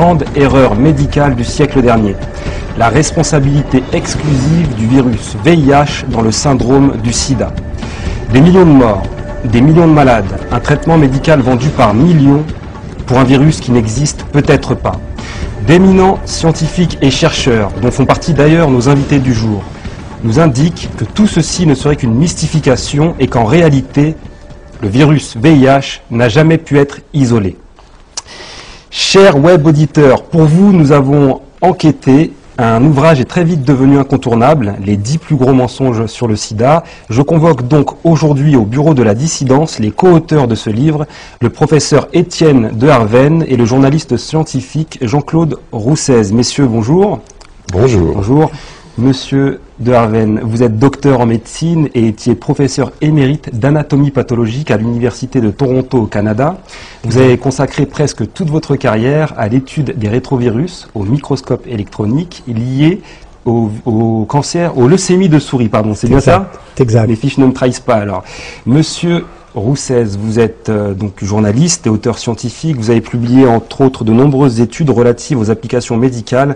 grande erreur médicale du siècle dernier. La responsabilité exclusive du virus VIH dans le syndrome du sida. Des millions de morts, des millions de malades, un traitement médical vendu par millions pour un virus qui n'existe peut-être pas. D'éminents scientifiques et chercheurs, dont font partie d'ailleurs nos invités du jour, nous indiquent que tout ceci ne serait qu'une mystification et qu'en réalité, le virus VIH n'a jamais pu être isolé. Chers web auditeurs, pour vous, nous avons enquêté. Un ouvrage est très vite devenu incontournable, les 10 plus gros mensonges sur le sida. Je convoque donc aujourd'hui au bureau de la dissidence les co-auteurs de ce livre, le professeur Étienne de Harven et le journaliste scientifique Jean-Claude Roussez. Messieurs, bonjour. Bonjour. Bonjour. Monsieur de Harven, vous êtes docteur en médecine et étiez professeur émérite d'anatomie pathologique à l'Université de Toronto au Canada. Vous avez consacré presque toute votre carrière à l'étude des rétrovirus au microscope électronique liés au cancer, aux leucémies de souris, pardon, c'est bien ça? Exact. Les fiches ne me trahissent pas alors. Monsieur Roussez, vous êtes donc journaliste et auteur scientifique. Vous avez publié entre autres de nombreuses études relatives aux applications médicales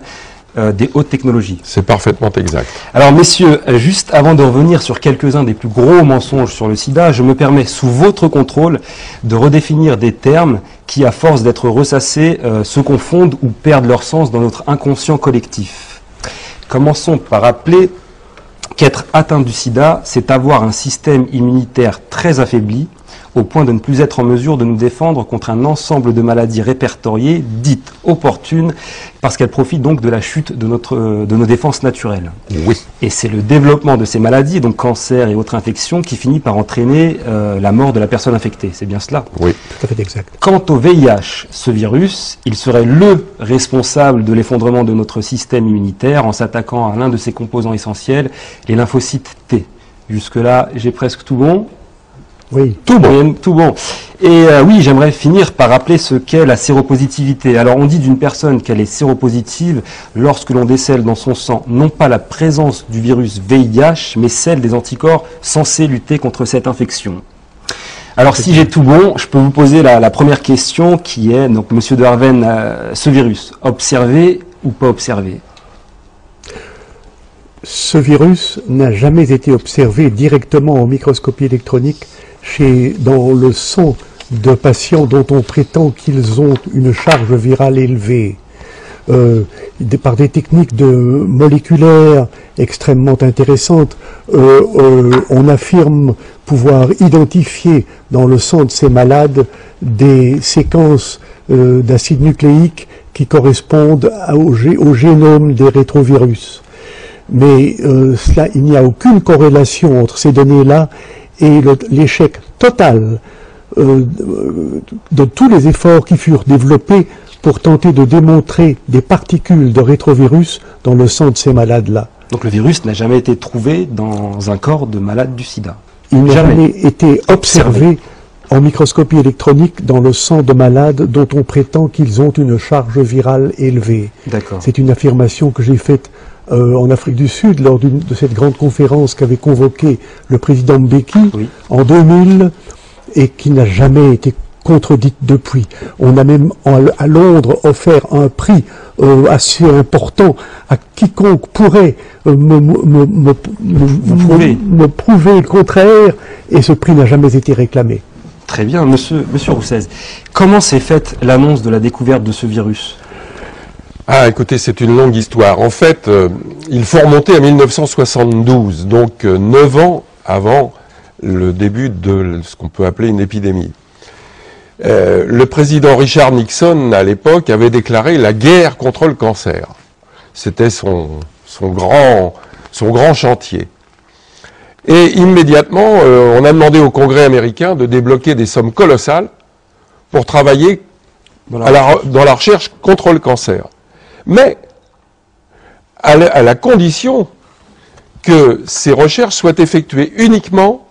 des hautes technologies. C'est parfaitement exact. Alors messieurs, juste avant de revenir sur quelques-uns des plus gros mensonges sur le sida, je me permets, sous votre contrôle, de redéfinir des termes qui, à force d'être ressassés, se confondent ou perdent leur sens dans notre inconscient collectif. Commençons par rappeler qu'être atteint du sida, c'est avoir un système immunitaire très affaibli, au point de ne plus être en mesure de nous défendre contre un ensemble de maladies répertoriées, dites opportunes, parce qu'elles profitent donc de la chute de nos défenses naturelles. Oui. Et c'est le développement de ces maladies, donc cancer et autres infections, qui finit par entraîner la mort de la personne infectée. C'est bien cela? Oui. Tout à fait exact. Quant au VIH, ce virus, il serait le responsable de l'effondrement de notre système immunitaire en s'attaquant à l'un de ses composants essentiels, les lymphocytes T. Jusque-là, j'ai presque tout bon. Oui. Tout bon. Tout bon. Et oui, j'aimerais finir par rappeler ce qu'est la séropositivité. Alors, on dit d'une personne qu'elle est séropositive lorsque l'on décèle dans son sang non pas la présence du virus VIH, mais celle des anticorps censés lutter contre cette infection. Alors, si j'ai tout bon, je peux vous poser la première question qui est, donc, Monsieur de Harven, ce virus, observé ou pas observé? Ce virus n'a jamais été observé directement en microscopie électronique dans le sang de patients dont on prétend qu'ils ont une charge virale élevée. Par des techniques moléculaires extrêmement intéressantes, on affirme pouvoir identifier dans le sang de ces malades des séquences d'acides nucléiques qui correspondent au génome des rétrovirus. Mais il n'y a aucune corrélation entre ces données-là et l'échec total de tous les efforts qui furent développés pour tenter de démontrer des particules de rétrovirus dans le sang de ces malades-là. Donc le virus n'a jamais été trouvé dans un corps de malade du sida? Il n'a jamais été observé en microscopie électronique dans le sang de malades dont on prétend qu'ils ont une charge virale élevée. D'accord. C'est une affirmation que j'ai faite en Afrique du Sud lors de cette grande conférence qu'avait convoquée le président Mbeki en 2000 et qui n'a jamais été contredite depuis. On a même à Londres offert un prix assez important à quiconque pourrait me prouver le contraire, et ce prix n'a jamais été réclamé. Très bien, monsieur Roussez. Comment s'est faite l'annonce de la découverte de ce virus? Ah, écoutez, c'est une longue histoire. En fait, il faut remonter à 1972, donc 9 ans avant le début de ce qu'on peut appeler une épidémie. Le président Richard Nixon, à l'époque, avait déclaré la guerre contre le cancer. C'était son grand chantier. Et immédiatement, on a demandé au Congrès américain de débloquer des sommes colossales pour travailler dans la recherche contre le cancer. Mais à la condition que ces recherches soient effectuées uniquement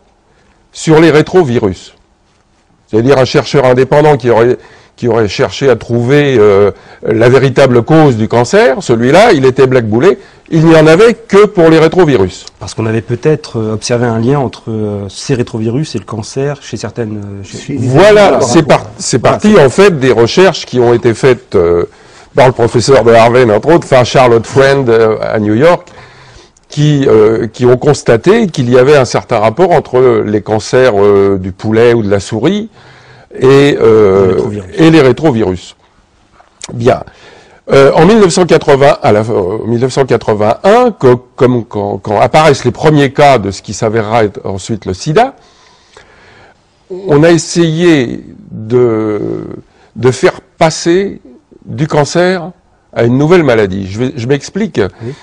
sur les rétrovirus. C'est-à-dire un chercheur indépendant qui aurait cherché à trouver la véritable cause du cancer, celui-là, il était blackboulé. Il n'y en avait que pour les rétrovirus. Parce qu'on avait peut-être observé un lien entre ces rétrovirus et le cancer chez certaines... Voilà, c'est parti en fait des recherches qui ont été faites par le professeur de Harvard, entre autres, enfin Charlotte Friend à New York, qui ont constaté qu'il y avait un certain rapport entre les cancers du poulet ou de la souris et les rétrovirus. Bien. En 1981, quand apparaissent les premiers cas de ce qui s'avérera être ensuite le sida, on a essayé de faire passer du cancer à une nouvelle maladie. Je m'explique. Oui.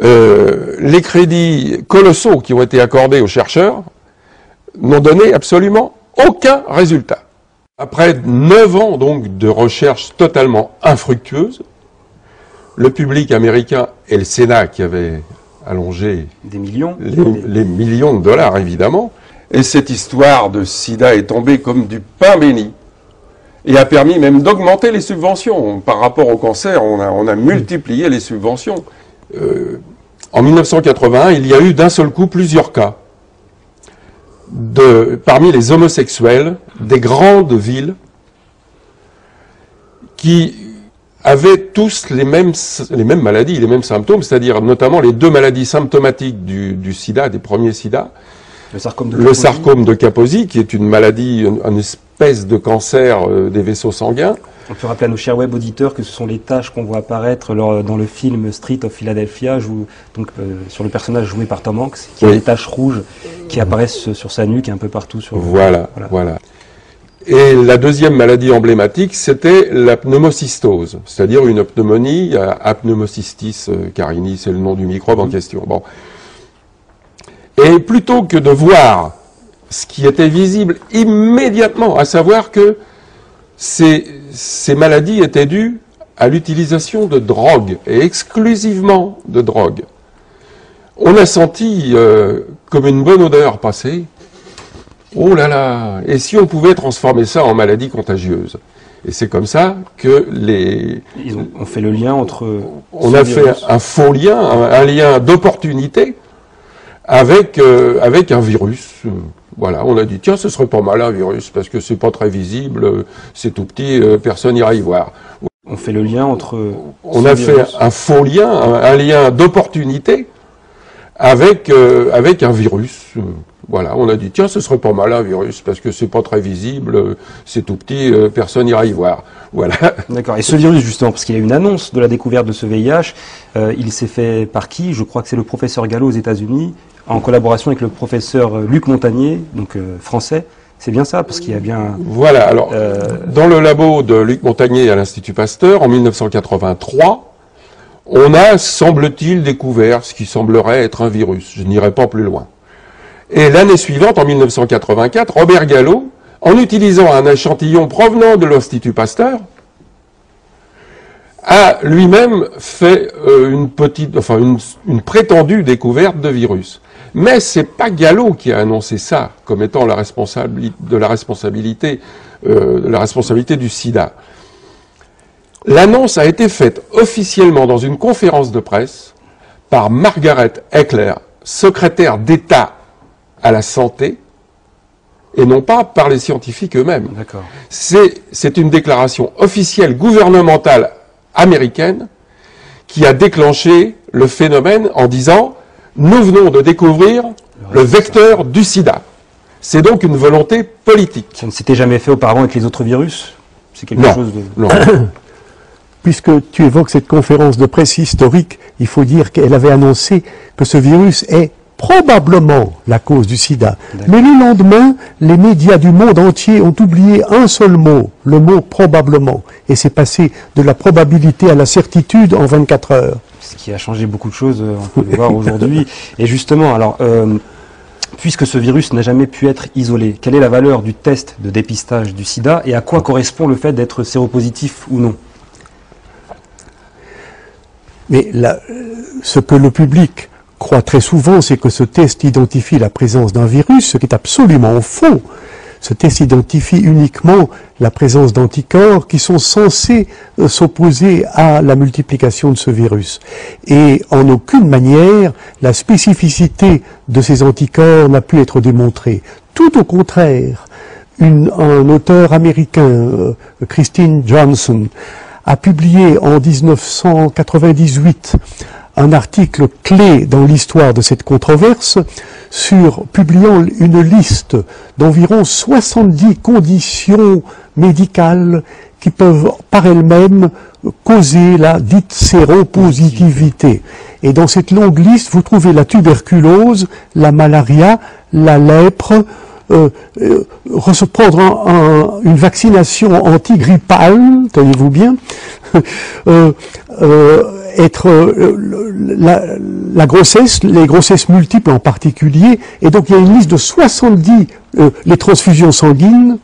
Les crédits colossaux qui ont été accordés aux chercheurs n'ont donné absolument aucun résultat. Après 9 ans donc de recherche totalement infructueuse, le public américain et le Sénat qui avaient allongé des millions, les millions de dollars évidemment, et cette histoire de sida est tombée comme du pain béni et a permis même d'augmenter les subventions. Par rapport au cancer, on a multiplié les subventions. En 1981, il y a eu d'un seul coup plusieurs cas parmi les homosexuels des grandes villes qui avaient tous les mêmes maladies, les mêmes symptômes, c'est-à-dire notamment les 2 maladies symptomatiques du sida, des premiers sida. Le sarcome de Kaposi, qui est une maladie, une espèce de cancer des vaisseaux sanguins. On peut rappeler à nos chers web auditeurs que ce sont les taches qu'on voit apparaître dans le film Street of Philadelphia, sur le personnage joué par Tom Hanks, qui a des taches rouges qui apparaissent sur sa nuque et un peu partout. Voilà. Et la deuxième maladie emblématique, c'était la pneumocystose, c'est-à-dire une pneumonie à Pneumocystis carini, c'est le nom du microbe en question. Bon. Et plutôt que de voir ce qui était visible immédiatement, à savoir que ces maladies étaient dues à l'utilisation de drogue, et exclusivement de drogue, on a senti comme une bonne odeur passer. Oh là là! Et si on pouvait transformer ça en maladie contagieuse? Et c'est comme ça que on fait le lien entre... On a fait un faux lien, un lien d'opportunité avec un virus. Voilà, on a dit, tiens, ce serait pas mal un virus, parce que c'est pas très visible, c'est tout petit, personne n'ira y voir. On fait le lien entre... On a fait un faux lien, un lien d'opportunité avec un virus. Voilà, on a dit, tiens, ce serait pas mal un virus, parce que c'est pas très visible, c'est tout petit, personne n'ira y voir. Voilà. D'accord, et ce virus, justement, parce qu'il y a eu une annonce de la découverte de ce VIH, il s'est fait par qui? Je crois que c'est le professeur Gallo aux États-Unis, en collaboration avec le professeur Luc Montagnier, donc français. C'est bien ça, parce qu'il y a bien... Voilà, alors, dans le labo de Luc Montagnier à l'Institut Pasteur, en 1983, on a, semble-t-il, découvert ce qui semblerait être un virus. Je n'irai pas plus loin. Et l'année suivante, en 1984, Robert Gallo, en utilisant un échantillon provenant de l'Institut Pasteur, a lui-même fait une prétendue découverte de virus. Mais c'est pas Gallo qui a annoncé ça comme étant la responsabilité du sida. L'annonce a été faite officiellement dans une conférence de presse par Margaret Heckler, secrétaire d'État à la santé, et non pas par les scientifiques eux-mêmes. C'est une déclaration officielle gouvernementale américaine qui a déclenché le phénomène en disant « Nous venons de découvrir le vecteur du sida ». C'est donc une volonté politique. Ça ne s'était jamais fait auparavant avec les autres virus? C'est quelque chose de... Non. Puisque tu évoques cette conférence de presse historique, il faut dire qu'elle avait annoncé que ce virus est probablement la cause du sida. Mais le lendemain, les médias du monde entier ont oublié un seul mot, le mot probablement. Et c'est passé de la probabilité à la certitude en 24 heures. Ce qui a changé beaucoup de choses, on peut le voir aujourd'hui. Et justement, alors, puisque ce virus n'a jamais pu être isolé, quelle est la valeur du test de dépistage du sida et à quoi correspond le fait d'être séropositif ou non? Mais ce que le public croit très souvent, c'est que ce test identifie la présence d'un virus, ce qui est absolument faux. Ce test identifie uniquement la présence d'anticorps qui sont censés s'opposer à la multiplication de ce virus. Et en aucune manière, la spécificité de ces anticorps n'a pu être démontrée. Tout au contraire, un auteur américain, Christine Johnson, a publié en 1998 un article clé dans l'histoire de cette controverse publiant une liste d'environ 70 conditions médicales qui peuvent par elles-mêmes causer la dite séropositivité. Et dans cette longue liste, vous trouvez la tuberculose, la malaria, la lèpre, prendre une vaccination antigrippale, tenez-vous bien, la grossesse, les grossesses multiples en particulier, et donc il y a une liste de 70, les transfusions sanguines.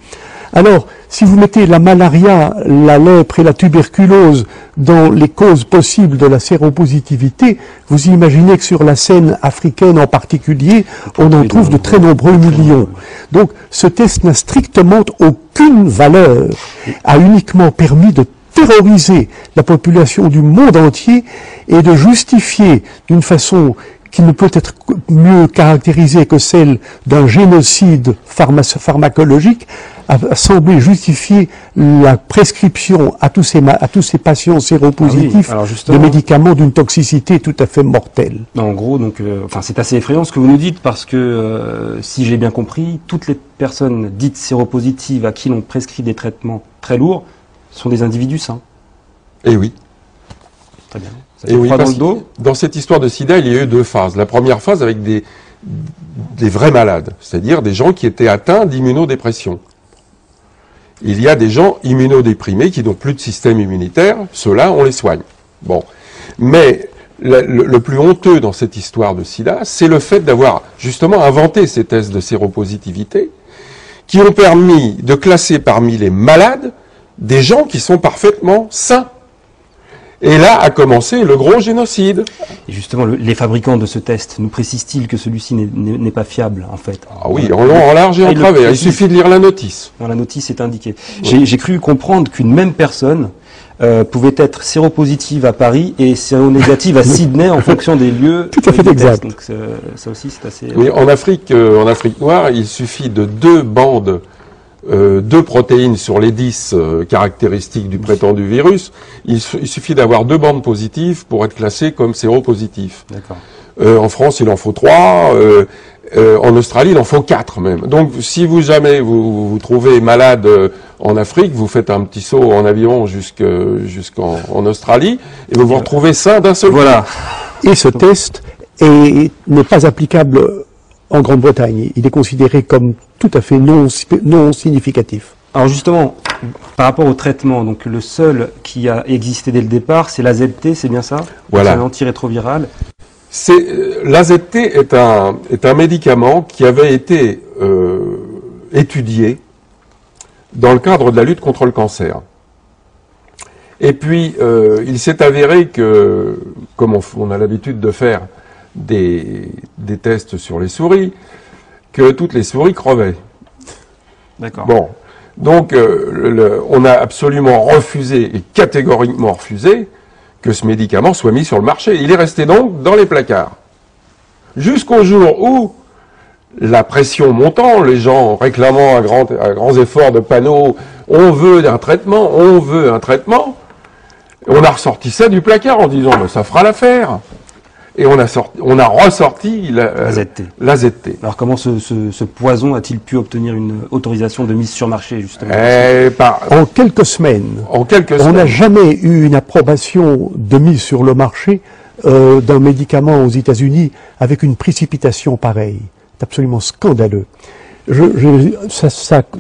Alors, si vous mettez la malaria, la lèpre et la tuberculose dans les causes possibles de la séropositivité, vous imaginez que sur la scène africaine en particulier, on en trouve de très nombreux millions. Donc, ce test n'a strictement aucune valeur, a uniquement permis de terroriser la population du monde entier et de justifier d'une façon qui ne peut être mieux caractérisée que celle d'un génocide pharmacologique, a semblé justifier la prescription à tous ces patients séropositifs de médicaments d'une toxicité tout à fait mortelle. En gros, donc, c'est assez effrayant ce que vous nous dites, parce que, si j'ai bien compris, toutes les personnes dites séropositives à qui l'on prescrit des traitements très lourds sont des individus sains. Eh oui. Très bien. Et oui, parce que dans cette histoire de sida, il y a eu deux phases. La première phase avec des vrais malades, c'est-à-dire des gens qui étaient atteints d'immunodépression. Il y a des gens immunodéprimés qui n'ont plus de système immunitaire, ceux-là, on les soigne. Bon. Mais le plus honteux dans cette histoire de sida, c'est le fait d'avoir justement inventé ces tests de séropositivité qui ont permis de classer parmi les malades des gens qui sont parfaitement sains. Et là a commencé le gros génocide. Et justement, les fabricants de ce test nous précisent-ils que celui-ci n'est pas fiable, en fait? Ah oui, en long, en large et en travers. Il suffit de lire la notice. Dans la notice, c'est indiqué. Oui. J'ai cru comprendre qu'une même personne pouvait être séropositive à Paris et séronégative à Sydney en fonction des lieux. Tout à fait exact. Donc ça aussi, c'est assez... Oui, en Afrique noire, il suffit de 2 bandes, 2 protéines sur les 10 caractéristiques du prétendu virus. Il suffit d'avoir 2 bandes positives pour être classé comme séropositif. D'accord. En France, il en faut 3. En Australie, il en faut 4 même. Donc, si jamais vous trouvez malade en Afrique, vous faites un petit saut en avion jusqu'en Australie et vous vous retrouvez sain d'un seul coup. Voilà. Et ce test n'est pas applicable en Grande-Bretagne. Il est considéré comme tout à fait non significatif. Alors justement, par rapport au traitement, donc le seul qui a existé dès le départ, c'est l'AZT, c'est bien ça? Voilà. C'est un antirétroviral. L'AZT est un médicament qui avait été étudié dans le cadre de la lutte contre le cancer. Et puis, il s'est avéré que, comme on a l'habitude de faire des tests sur les souris, que toutes les souris crevaient. D'accord. Bon, donc on a absolument refusé, et catégoriquement refusé, que ce médicament soit mis sur le marché. Il est resté donc dans les placards. Jusqu'au jour où, la pression montant, les gens réclamant à grands efforts de panneaux, on veut un traitement, on veut un traitement, on a ressorti ça du placard en disant, mais ça fera l'affaire. Et on a ressorti l'AZT. Alors comment ce poison a-t-il pu obtenir une autorisation de mise sur marché, justement? En quelques semaines. On n'a jamais eu une approbation de mise sur le marché d'un médicament aux États-Unis avec une précipitation pareille. C'est absolument scandaleux. Ça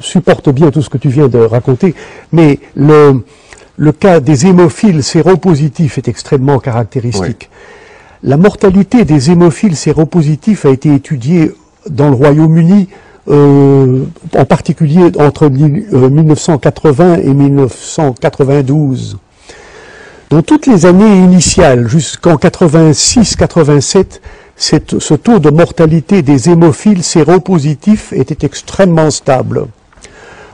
supporte bien tout ce que tu viens de raconter, mais le cas des hémophiles séropositifs est extrêmement caractéristique. Oui. La mortalité des hémophiles séropositifs a été étudiée dans le Royaume-Uni, en particulier entre 1980 et 1992. Dans toutes les années initiales, jusqu'en 86-87, ce taux de mortalité des hémophiles séropositifs était extrêmement stable.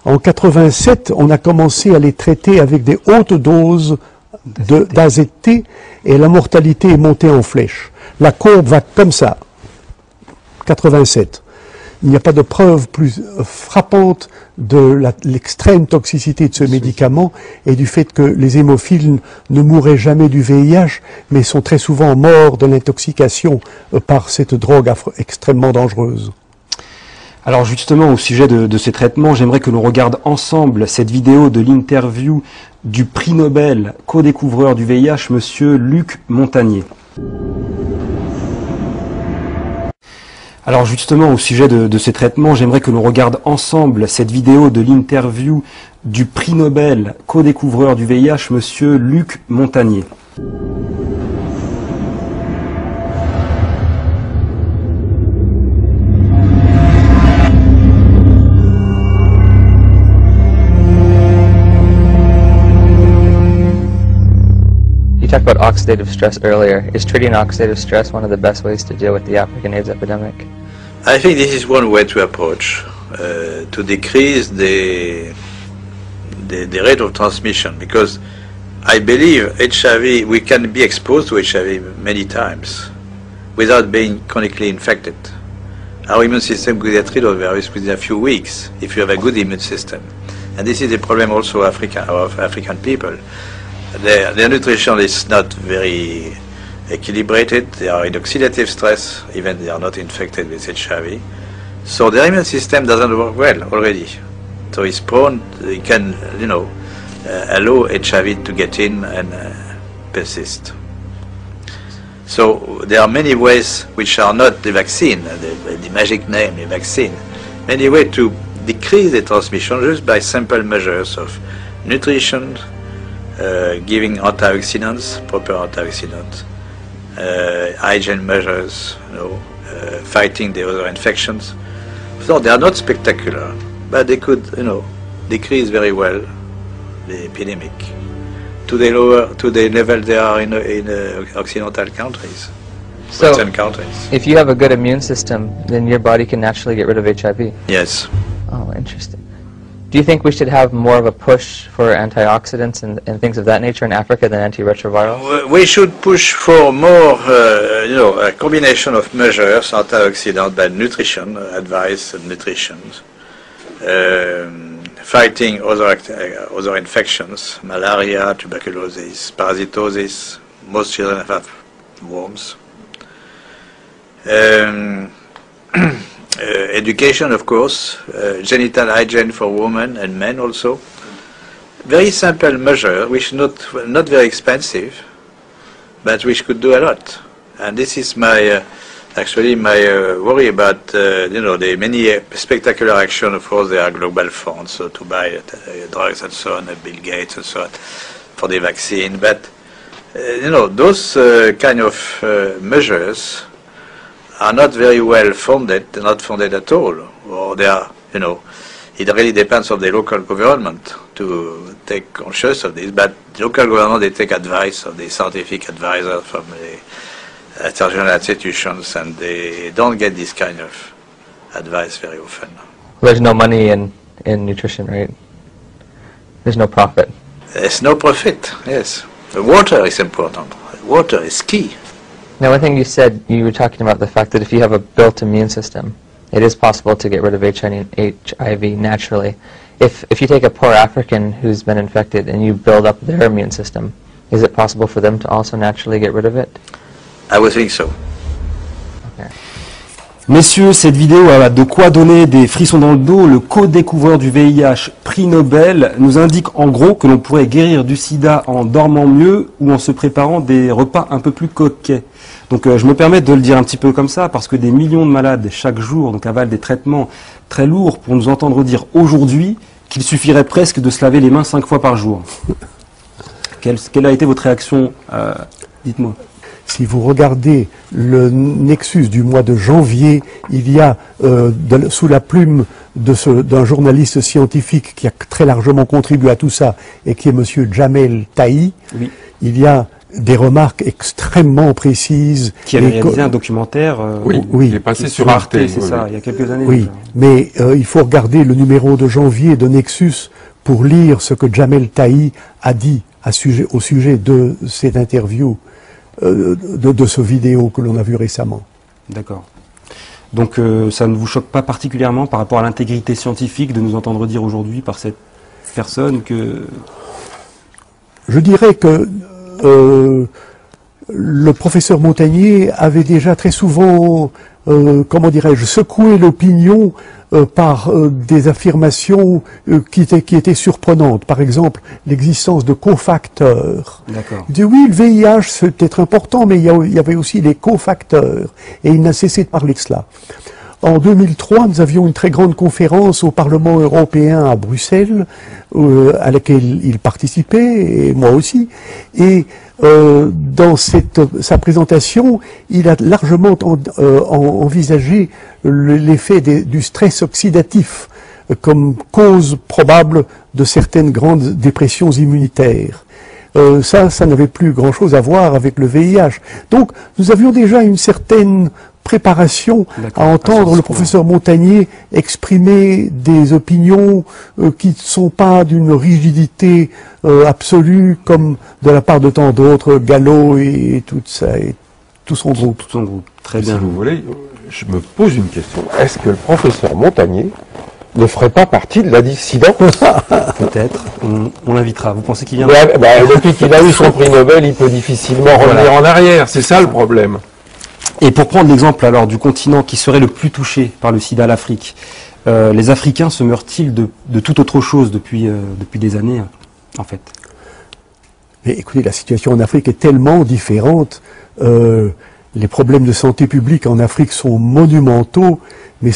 En 87, on a commencé à les traiter avec des hautes doses d'AZT et la mortalité est montée en flèche. La courbe va comme ça, 87. il n'y a pas de preuve plus frappante de l'extrême toxicité de ce médicament et du fait que les hémophiles ne mourraient jamais du VIH, mais sont très souvent morts de l'intoxication par cette drogue extrêmement dangereuse. Alors justement, au sujet de ces traitements, j'aimerais que l'on regarde ensemble cette vidéo de l'interview du prix Nobel co-découvreur du VIH, monsieur Luc Montagnier. Alors justement, au sujet de ces traitements, j'aimerais que l'on regarde ensemble cette vidéo de l'interview du prix Nobel co-découvreur du VIH, monsieur Luc Montagnier. You talked about oxidative stress earlier. Is treating oxidative stress one of the best ways to deal with the African AIDS epidemic? I think this is one way to approach, to decrease the rate of transmission, because I believe HIV, we can be exposed to HIV many times without being chronically infected. Our immune system could get rid of the virus within a few weeks if you have a good immune system. And this is the problem also of African people. Their nutrition is not very equilibrated, they are in oxidative stress, even they are not infected with HIV. So their immune system doesn't work well already. So it's prone, it can, allow HIV to get in and persist. So there are many ways which are not the vaccine, the magic name, the vaccine. Many ways to decrease the transmission just by simple measures of nutrition, giving antioxidants, proper antioxidants, hygiene measures, fighting the other infections. So they are not spectacular, but they could, decrease very well the epidemic to the level they are in Occidental countries, So, Western countries. if you have a good immune system, then your body can naturally get rid of HIV. Yes. Oh, interesting. Do you think we should have more of a push for antioxidants and things of that nature in Africa than antiretrovirals? We should push for more, a combination of measures, antioxidant, but nutrition, advice and nutrition, fighting other infections, malaria, tuberculosis, parasitosis. Most children have worms. Education, of course, genital hygiene for women and men also. Very simple measure, which not very expensive, but which could do a lot. And this is my worry about the many spectacular action. Of course, there are global funds so to buy drugs and so on, Bill Gates and so on, for the vaccine. But those kind of measures are not very well funded, not funded at all, or they are, it really depends on the local government to take conscious of this, but the local government, they take advice of the scientific advisors from the international institutions, and they don't get this kind of advice very often. There's no money in nutrition, right? There's no profit. There's no profit, yes. The water is important. Water is key. Now, one thing you said, you were talking about the fact that if you have a built immune system, it is possible to get rid of HIV naturally. If you take a poor African who's been infected and you build up their immune system, is it possible for them to also naturally get rid of it? I would think so. Okay. Messieurs, cette vidéo a de quoi donner des frissons dans le dos. Le co-découvreur du VIH, prix Nobel, nous indique en gros que l'on pourrait guérir du sida en dormant mieux ou en se préparant des repas un peu plus coquets. Donc je me permets de le dire un petit peu comme ça parce que des millions de malades chaque jour avalent des traitements très lourds pour nous entendre dire aujourd'hui qu'il suffirait presque de se laver les mains 5 fois par jour. Quelle a été votre réaction? Dites-moi. Si vous regardez le Nexus du mois de janvier, il y a, sous la plume d'un journaliste scientifique qui a très largement contribué à tout ça, et qui est M. Jamel Tahi, Oui. il y a des remarques extrêmement précises. Qui avait réalisé un documentaire Oui, oui. il est passé sur Arte. c'est ça, il y a quelques années. Oui, déjà. mais il faut regarder le numéro de janvier de Nexus pour lire ce que Jamel Tahi a dit au sujet de cette interview, de ce vidéo que l'on a vu récemment. D'accord. Donc ça ne vous choque pas particulièrement par rapport à l'intégrité scientifique de nous entendre dire aujourd'hui par cette personne que... Je dirais que le professeur Montagnier avait déjà très souvent, comment dirais-je, secoué l'opinion par des affirmations qui étaient surprenantes. Par exemple, l'existence de cofacteurs. D'accord. Il dit oui, le VIH c'est peut-être important, mais il y avait aussi les cofacteurs. Et il n'a cessé de parler de cela. En 2003, nous avions une très grande conférence au Parlement européen à Bruxelles, à laquelle il participait, et moi aussi. Et dans sa présentation, il a largement envisagé l'effet du stress oxydatif comme cause probable de certaines grandes dépressions immunitaires. Ça n'avait plus grand-chose à voir avec le VIH. Donc, nous avions déjà une certaine préparation à entendre le professeur Montagnier exprimer des opinions qui ne sont pas d'une rigidité absolue comme de la part de tant d'autres, Gallo et tout ça, et tout son groupe. Tout son groupe, très bien. Si vous voulez, je me pose une question. Est-ce que le professeur Montagnier ne ferait pas partie de la dissident? Peut-être, on l'invitera. Vous pensez qu'il viendra? Depuis qu'il a eu son prix Nobel, il peut difficilement revenir en arrière, c'est ça le problème. Et pour prendre l'exemple alors du continent qui serait le plus touché par le sida, l'Afrique, les Africains se meurent-ils de toute autre chose depuis des années, en fait? Mais écoutez, la situation en Afrique est tellement différente. Les problèmes de santé publique en Afrique sont monumentaux, mais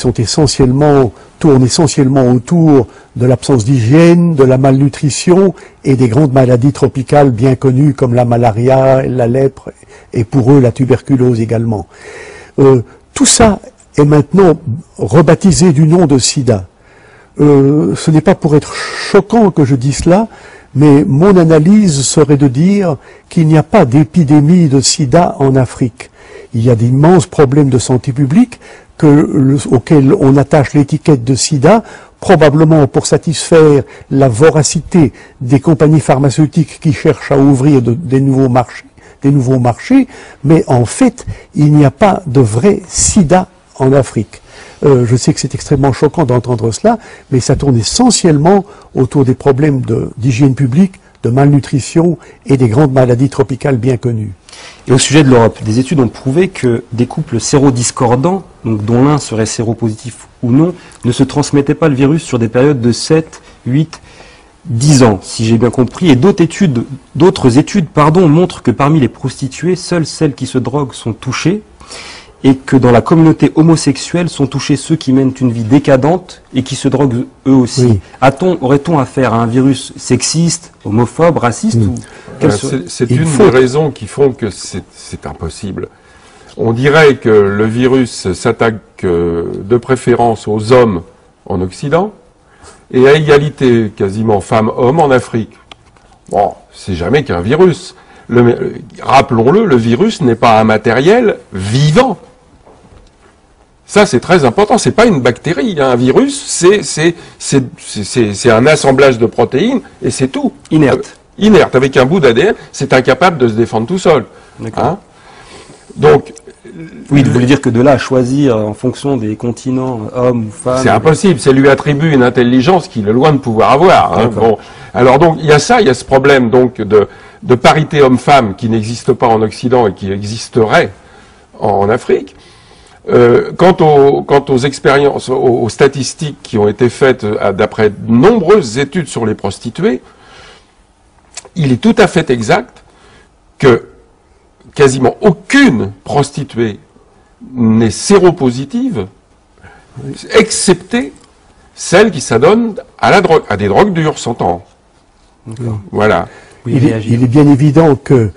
tournent essentiellement autour de l'absence d'hygiène, de la malnutrition et des grandes maladies tropicales bien connues comme la malaria, la lèpre et pour eux la tuberculose également. Tout ça est maintenant rebaptisé du nom de sida. Ce n'est pas pour être choquant que je dis cela, mais mon analyse serait de dire qu'il n'y a pas d'épidémie de sida en Afrique. Il y a d'immenses problèmes de santé publique auxquels on attache l'étiquette de sida, probablement pour satisfaire la voracité des compagnies pharmaceutiques qui cherchent à ouvrir des nouveaux marchés, mais en fait, il n'y a pas de vrai sida en Afrique. Je sais que c'est extrêmement choquant d'entendre cela, mais ça tourne essentiellement autour des problèmes d'hygiène publique, de malnutrition et des grandes maladies tropicales bien connues. Et au sujet de l'Europe, des études ont prouvé que des couples sérodiscordants, donc dont l'un serait séropositif ou non, ne se transmettaient pas le virus sur des périodes de 7, 8, 10 ans, si j'ai bien compris. Et d'autres études montrent que parmi les prostituées, seules celles qui se droguent sont touchées, et que dans la communauté homosexuelle sont touchés ceux qui mènent une vie décadente et qui se droguent eux aussi. Oui. Aurait-on affaire à un virus sexiste, homophobe, raciste ou... C'est une des raisons qui font que c'est impossible. On dirait que le virus s'attaque de préférence aux hommes en Occident et à égalité quasiment femmes-hommes en Afrique. Bon, c'est jamais qu'un virus. Rappelons-le, le virus n'est pas un matériel vivant. Ça, c'est très important. C'est pas une bactérie. Un virus, c'est un assemblage de protéines et c'est tout. Inerte. Inerte. Avec un bout d'ADN, c'est incapable de se défendre tout seul. D'accord. Hein? Donc. Oui, vous voulez dire que de là à choisir en fonction des continents, hommes ou femmes. C'est impossible. Ça lui attribue une intelligence qu'il est loin de pouvoir avoir. Hein. Bon. Alors donc, il y a ce problème donc de parité homme-femme qui n'existe pas en Occident et qui existerait en Afrique. Quant aux expériences, aux statistiques qui ont été faites d'après de nombreuses études sur les prostituées, il est tout à fait exact que quasiment aucune prostituée n'est séropositive, excepté celle qui s'adonne à la drogue, à des drogues dures, s'entend. Voilà. Oui, il est bien évident que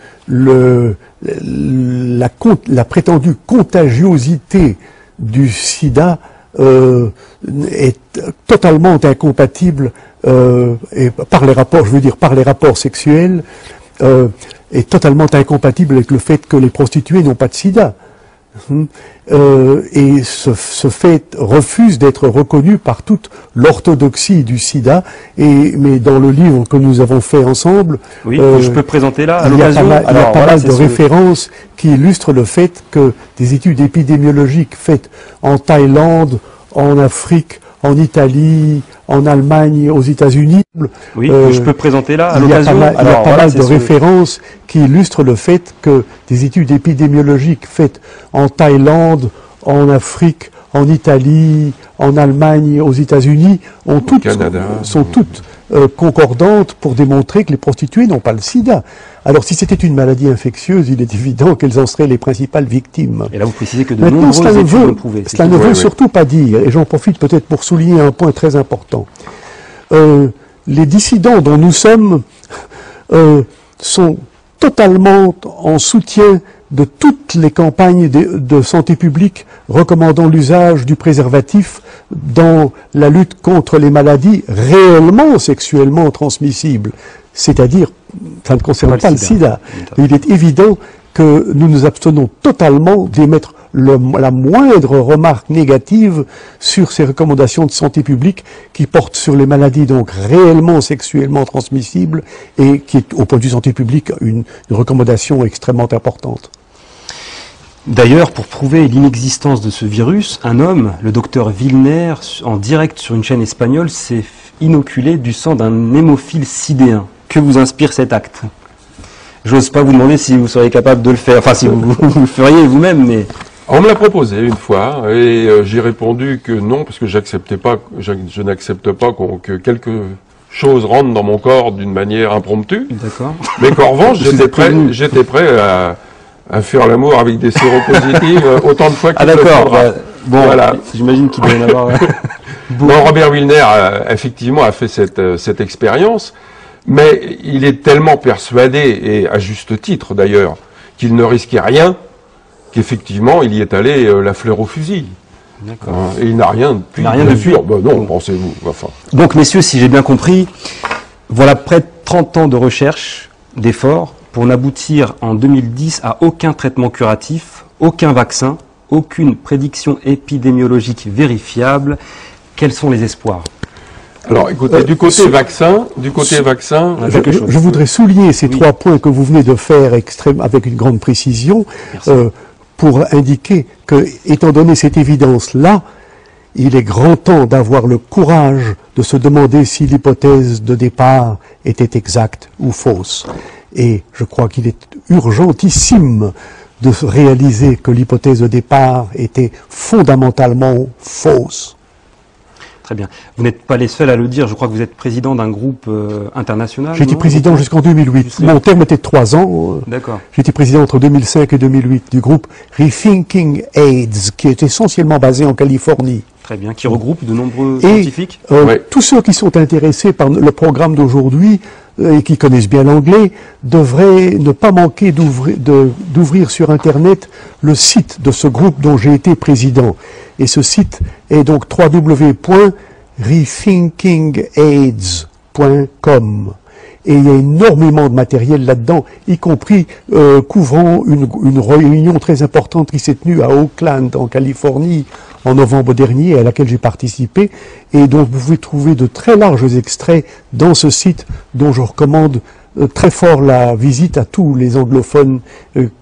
la prétendue contagiosité du sida est totalement incompatible et par les rapports sexuels est totalement incompatible avec le fait que les prostituées n'ont pas de sida. et ce fait refuse d'être reconnu par toute l'orthodoxie du sida. Mais dans le livre que nous avons fait ensemble, Oui, je peux présenter là à il y a l'occasion. pas mal de références qui illustrent le fait que des études épidémiologiques faites en Thaïlande, en Afrique, en Italie, en Allemagne, aux États-Unis. Oui, je peux présenter là à Il y a l'occasion. pas mal de références qui illustrent le fait que des études épidémiologiques faites en Thaïlande, en Afrique, en Italie, en Allemagne, aux États-Unis, sont toutes concordantes pour démontrer que les prostituées n'ont pas le sida. Alors si c'était une maladie infectieuse, il est évident qu'elles en seraient les principales victimes. Et là, vous précisez que de Maintenant, nombreuses études l'ont prouvé. Cela ne veut surtout pas dire, et j'en profite peut-être pour souligner un point très important. Les dissidents dont nous sommes sont totalement en soutien de toutes les campagnes de santé publique recommandant l'usage du préservatif dans la lutte contre les maladies réellement sexuellement transmissibles. C'est-à-dire, ça ne concerne pas le sida. Il est évident que nous nous abstenons totalement d'émettre la moindre remarque négative sur ces recommandations de santé publique qui portent sur les maladies donc réellement sexuellement transmissibles et qui est, au point de vue santé publique, une recommandation extrêmement importante. D'ailleurs, pour prouver l'inexistence de ce virus, un homme, le docteur Wilner, en direct sur une chaîne espagnole, s'est inoculé du sang d'un hémophile sidéen. Que vous inspire cet acte? J'ose pas vous demander si vous seriez capable de le faire, enfin si vous le feriez vous-même, mais... On me l'a proposé une fois et j'ai répondu que non, parce que je n'accepte pas que quelque chose rentre dans mon corps d'une manière impromptue. D'accord. Mais qu'en revanche, j'étais prêt à faire l'amour avec des séropositifs autant de fois qu'il le faudra. Bon, voilà. J'imagine qu'il doit y en avoir... Non, Robert Wilner effectivement a fait cette expérience, mais il est tellement persuadé, et à juste titre d'ailleurs, qu'il ne risquait rien, qu'effectivement il y est allé la fleur au fusil. D'accord. Et il n'a rien depuis. Ben non, pensez-vous. Enfin. Donc messieurs, si j'ai bien compris, voilà près de 30 ans de recherche, d'efforts, pour n'aboutir en 2010 à aucun traitement curatif, aucun vaccin, aucune prédiction épidémiologique vérifiable. Quels sont les espoirs? Alors, écoutez, du côté vaccin, je voudrais souligner ces trois points que vous venez de faire avec une grande précision, pour indiquer que, étant donné cette évidence-là, il est grand temps d'avoir le courage de se demander si l'hypothèse de départ était exacte ou fausse. Et je crois qu'il est urgentissime de réaliser que l'hypothèse de départ était fondamentalement fausse. Très bien. Vous n'êtes pas les seuls à le dire. Je crois que vous êtes président d'un groupe international. J'étais président jusqu'en 2008. Mon terme était de 3 ans. D'accord. J'étais président entre 2005 et 2008 du groupe Rethinking AIDS, qui est essentiellement basé en Californie. Très bien. Qui regroupe de nombreux scientifiques. Tous ceux qui sont intéressés par le programme d'aujourd'hui et qui connaissent bien l'anglais devraient ne pas manquer d'ouvrir sur Internet le site de ce groupe dont j'ai été président. Et ce site est donc www.rethinkingaids.com. Et il y a énormément de matériel là-dedans, y compris couvrant une réunion très importante qui s'est tenue à Oakland, en Californie, en novembre dernier, à laquelle j'ai participé, et dont vous pouvez trouver de très larges extraits dans ce site, dont je recommande très fort la visite à tous les anglophones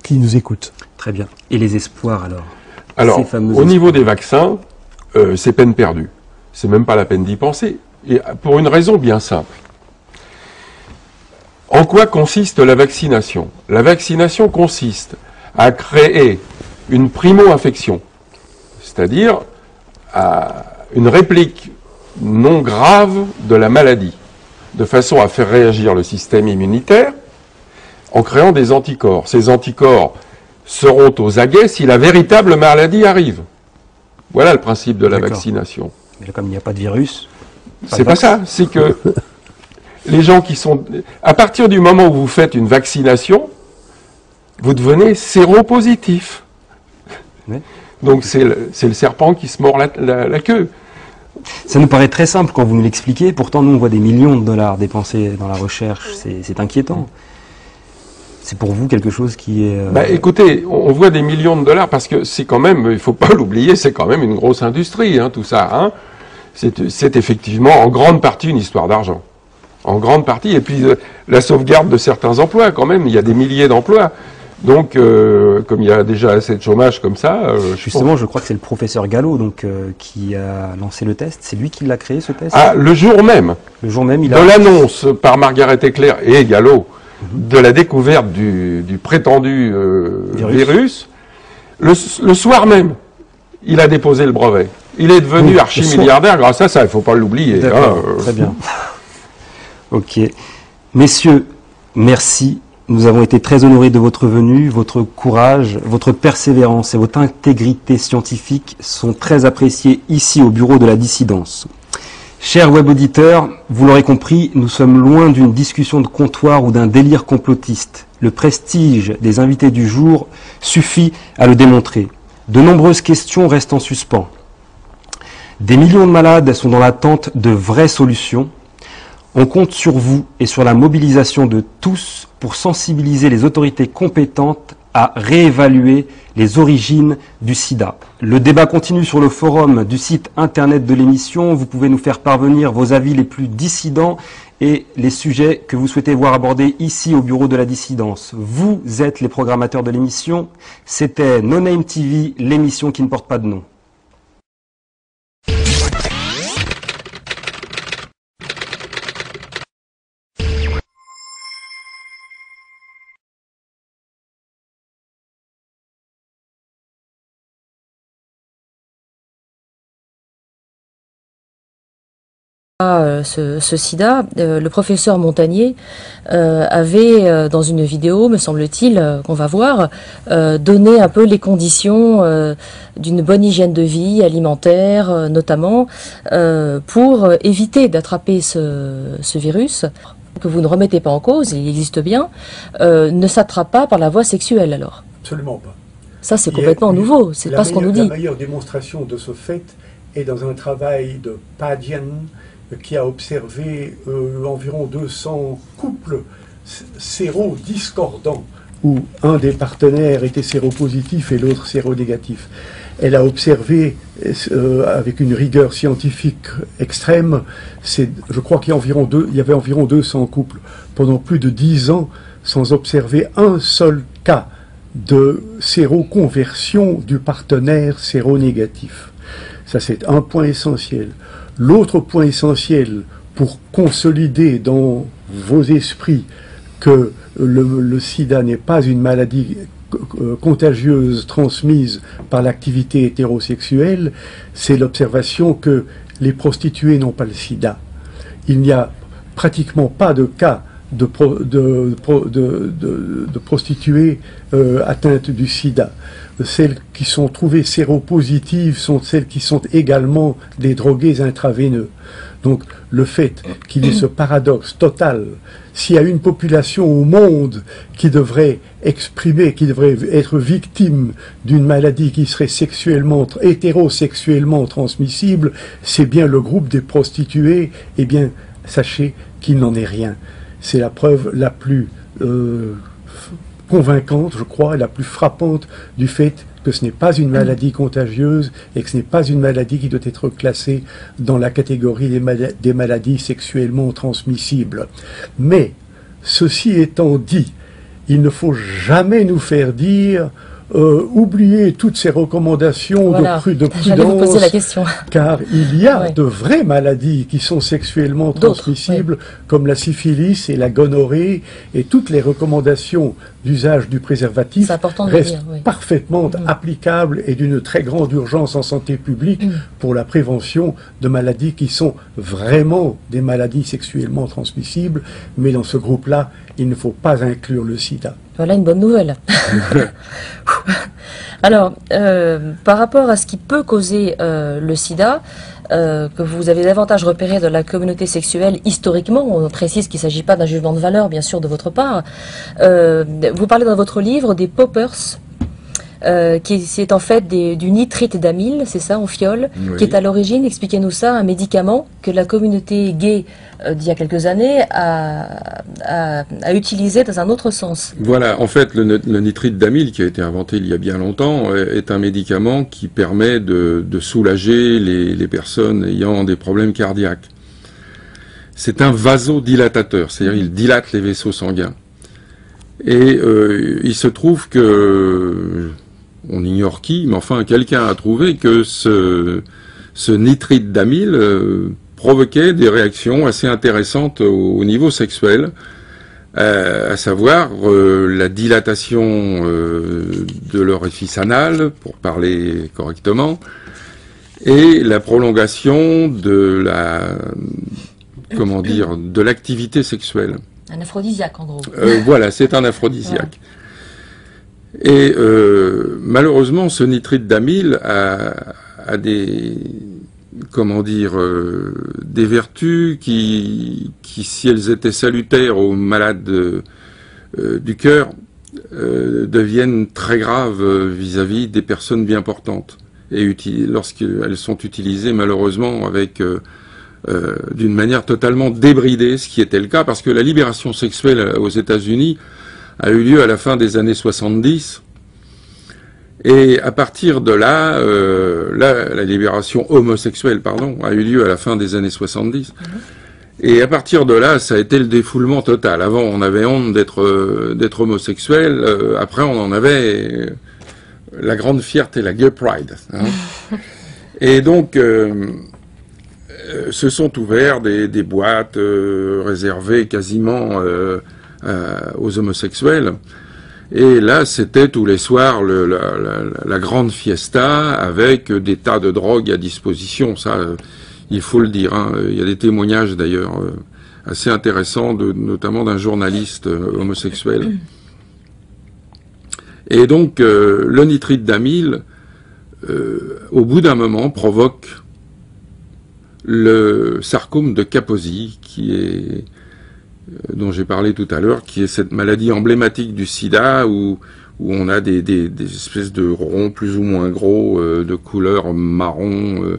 qui nous écoutent. Très bien. Et les espoirs alors? Alors, au niveau des vaccins, c'est peine perdue. C'est même pas la peine d'y penser. Et pour une raison bien simple. En quoi consiste la vaccination? La vaccination consiste à créer une primo-infection, c'est-à-dire une réplique non grave de la maladie, de façon à faire réagir le système immunitaire en créant des anticorps. Ces anticorps seront aux aguets si la véritable maladie arrive. Voilà le principe de la vaccination. Mais là, comme il n'y a pas de virus... C'est pas ça, c'est que les gens qui sont... À partir du moment où vous faites une vaccination, vous devenez séropositif. Oui. Donc c'est le serpent qui se mord la queue. Ça nous paraît très simple quand vous nous l'expliquez, pourtant nous on voit des millions de dollars dépensés dans la recherche, c'est inquiétant. c'est pour vous quelque chose qui est... Bah, écoutez, on voit des millions de dollars parce que c'est quand même, il faut pas l'oublier, c'est quand même une grosse industrie, hein, tout ça. Hein. C'est effectivement en grande partie une histoire d'argent. En grande partie. Et puis la sauvegarde de certains emplois quand même, il y a des milliers d'emplois. Donc, comme il y a déjà assez de chômage comme ça... Justement, je crois que c'est le professeur Gallo donc, qui a lancé le test. C'est lui qui l'a créé, ce test? Ah, le jour même, il a... de l'annonce par Margaret Eclair et Gallo de la découverte du prétendu virus, le soir même, il a déposé le brevet. Il est devenu archi-milliardaire grâce à ça, il ne faut pas l'oublier. Hein, très bien. Ok. Messieurs, merci. Nous avons été très honorés de votre venue. Votre courage, votre persévérance et votre intégrité scientifique sont très appréciés ici au bureau de la dissidence. Chers web auditeurs, vous l'aurez compris, nous sommes loin d'une discussion de comptoir ou d'un délire complotiste. Le prestige des invités du jour suffit à le démontrer. De nombreuses questions restent en suspens. Des millions de malades sont dans l'attente de vraies solutions. On compte sur vous et sur la mobilisation de tous pour sensibiliser les autorités compétentes à réévaluer les origines du sida. Le débat continue sur le forum du site internet de l'émission. Vous pouvez nous faire parvenir vos avis les plus dissidents et les sujets que vous souhaitez voir abordés ici au bureau de la dissidence. Vous êtes les programmateurs de l'émission. C'était No Name TV, l'émission qui ne porte pas de nom. Ce sida, le professeur Montagnier avait, dans une vidéo, me semble-t-il, qu'on va voir, donné un peu les conditions d'une bonne hygiène de vie alimentaire, notamment, pour éviter d'attraper ce virus, que vous ne remettez pas en cause, il existe bien, ne s'attrape pas par la voie sexuelle, alors. Absolument pas. Ça, c'est complètement nouveau, c'est pas ce qu'on nous dit. La meilleure démonstration de ce fait est dans un travail de Padian, qui a observé environ 200 couples sérodiscordants, où un des partenaires était séropositif et l'autre séronégatif. Elle a observé, avec une rigueur scientifique extrême, je crois qu'il y avait environ 200 couples, pendant plus de 10 ans, sans observer un seul cas de séroconversion du partenaire séronégatif. Ça, c'est un point essentiel. L'autre point essentiel pour consolider dans vos esprits que le sida n'est pas une maladie contagieuse transmise par l'activité hétérosexuelle, c'est l'observation que les prostituées n'ont pas le sida. Il n'y a pratiquement pas de cas de prostituées atteintes du sida. Celles qui sont trouvées séropositives sont celles qui sont également des drogués intraveineux. Donc le fait qu'il y ait ce paradoxe total, s'il y a une population au monde qui devrait exprimer, qui devrait être victime d'une maladie qui serait hétérosexuellement transmissible, c'est bien le groupe des prostituées. Eh bien, sachez qu'il n'en est rien. C'est la preuve la plus convaincante, je crois, et la plus frappante du fait que ce n'est pas une maladie contagieuse et que ce n'est pas une maladie qui doit être classée dans la catégorie des maladies sexuellement transmissibles. Mais, ceci étant dit, il ne faut jamais nous faire dire oublier toutes ces recommandations voilà, de prudence, vous poser la question. Car il y a de vraies maladies qui sont sexuellement transmissibles, comme la syphilis et la gonorrhée, et toutes les recommandations d'usage du préservatif restent parfaitement applicables et d'une très grande urgence en santé publique pour la prévention de maladies qui sont vraiment des maladies sexuellement transmissibles, mais dans ce groupe-là, il ne faut pas inclure le sida. Voilà une bonne nouvelle. Alors, par rapport à ce qui peut causer le sida, que vous avez davantage repéré dans la communauté sexuelle historiquement, on précise qu'il ne s'agit pas d'un jugement de valeur, bien sûr, de votre part. Vous parlez dans votre livre des poppers. c'est en fait du nitrite d'amyle, c'est ça, en fiole, Oui. qui est à l'origine, expliquez-nous ça, un médicament que la communauté gay d'il y a quelques années a utilisé dans un autre sens. Voilà, en fait, le nitrite d'amyle, qui a été inventé il y a bien longtemps, est un médicament qui permet de soulager les personnes ayant des problèmes cardiaques. C'est un vasodilatateur, c'est-à-dire il dilate les vaisseaux sanguins. Et il se trouve que, on ignore qui, mais enfin quelqu'un a trouvé que ce nitrite d'amyle provoquait des réactions assez intéressantes au niveau sexuel, à savoir la dilatation de l'orifice anal, pour parler correctement, et la prolongation de de l'activité sexuelle. Un aphrodisiaque, en gros. Voilà, c'est un aphrodisiaque. Voilà. Et malheureusement, ce nitrite d'amyle a des des vertus qui, si elles étaient salutaires aux malades du cœur, deviennent très graves vis-à-vis des personnes bien portantes. Et lorsqu'elles sont utilisées malheureusement avec d'une manière totalement débridée, ce qui était le cas, parce que la libération sexuelle aux États-Unis a eu lieu à la fin des années 70. Et à partir de là, la libération homosexuelle, pardon, a eu lieu à la fin des années 70. Et à partir de là, ça a été le défoulement total. Avant, on avait honte d'être homosexuel. Après, on en avait la grande fierté, la gay pride. Hein. Et donc, se sont ouverts des boîtes réservées quasiment aux homosexuels. Et là, c'était tous les soirs la grande fiesta avec des tas de drogues à disposition. Ça, il faut le dire. Hein. Il y a des témoignages d'ailleurs assez intéressants, notamment d'un journaliste homosexuel. Et donc, le nitrite d'amyle, au bout d'un moment, provoque le sarcome de Kaposi, dont j'ai parlé tout à l'heure, qui est cette maladie emblématique du sida où on a des espèces de ronds plus ou moins gros, de couleur marron,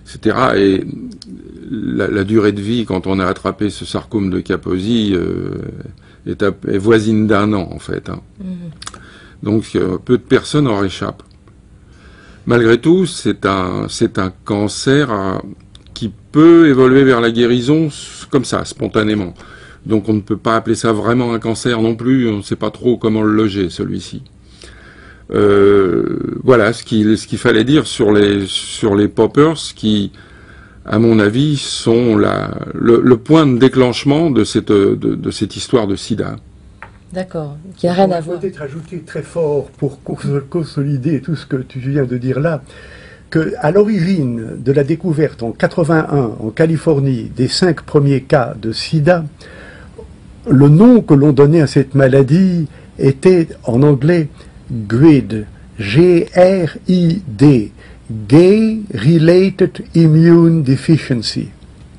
etc. Et la durée de vie, quand on a attrapé ce sarcome de Kaposi, est voisine d'1 an, en fait. Hein. Donc, peu de personnes en réchappent. Malgré tout, c'est un cancer qui peut évoluer vers la guérison comme ça, spontanément. Donc on ne peut pas appeler ça vraiment un cancer non plus, on ne sait pas trop comment le loger, celui-ci. Voilà ce qu'il fallait dire sur les poppers qui, à mon avis, sont le point de déclenchement de cette histoire de sida. D'accord, qui n'a rien à voir. Peut-être ajouter très fort pour consolider tout ce que tu viens de dire là, qu'à l'origine de la découverte en 81 en Californie des 5 premiers cas de sida, le nom que l'on donnait à cette maladie était en anglais GRID, G-R-I-D, Gay Related Immune Deficiency.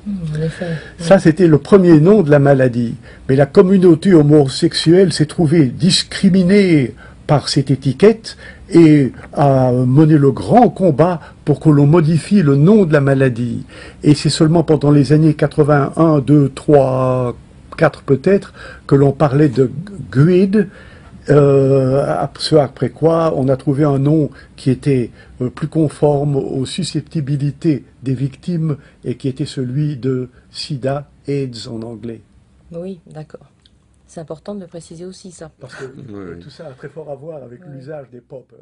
En effet. Ça, c'était le premier nom de la maladie. Mais la communauté homosexuelle s'est trouvée discriminée par cette étiquette et a mené le grand combat pour que l'on modifie le nom de la maladie. Et c'est seulement pendant les années 81, 2, 3, 4 peut-être, que l'on parlait de GRID, ce après quoi on a trouvé un nom qui était plus conforme aux susceptibilités des victimes et qui était celui de SIDA, AIDS en anglais. Oui, d'accord. C'est important de le préciser aussi, ça. Parce que tout ça a très fort à voir avec l'usage des poppers.